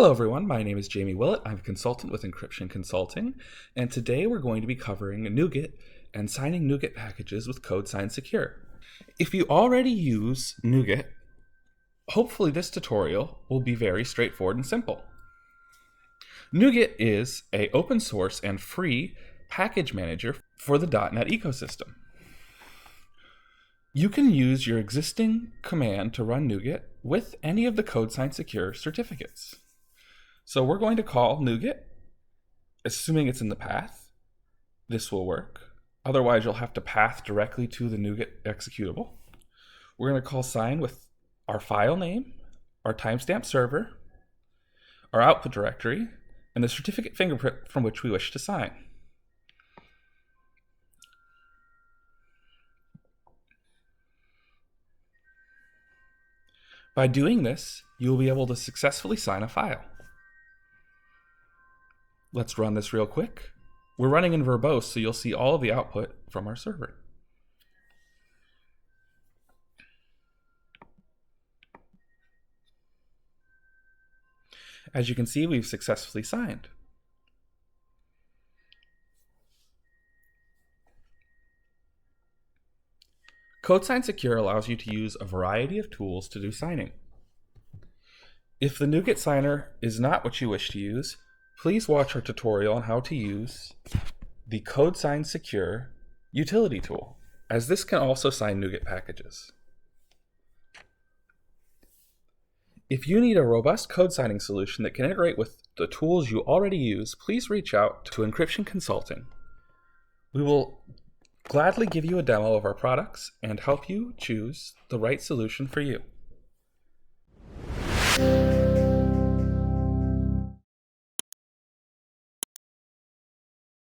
Hello everyone, my name is Jamie Willett. I'm a consultant with Encryption Consulting, and today we're going to be covering NuGet and signing NuGet packages with CodeSigning Secure. If you already use NuGet, hopefully this tutorial will be very straightforward and simple. NuGet is an open source and free package manager for the .NET ecosystem. You can use your existing command to run NuGet with any of the CodeSigning Secure certificates. So we're going to call NuGet, assuming it's in the path. This will work. Otherwise, you'll have to path directly to the NuGet executable. We're going to call sign with our file name, our timestamp server, our output directory, and the certificate fingerprint from which we wish to sign. By doing this, you will be able to successfully sign a file. Let's run this real quick. We're running in verbose, so you'll see all of the output from our server. As you can see, we've successfully signed. CodeSigning Secure allows you to use a variety of tools to do signing. If the NuGet signer is not what you wish to use, please watch our tutorial on how to use the CodeSigning Secure utility tool, as this can also sign NuGet packages. If you need a robust code signing solution that can integrate with the tools you already use, please reach out to Encryption Consulting. We will gladly give you a demo of our products and help you choose the right solution for you.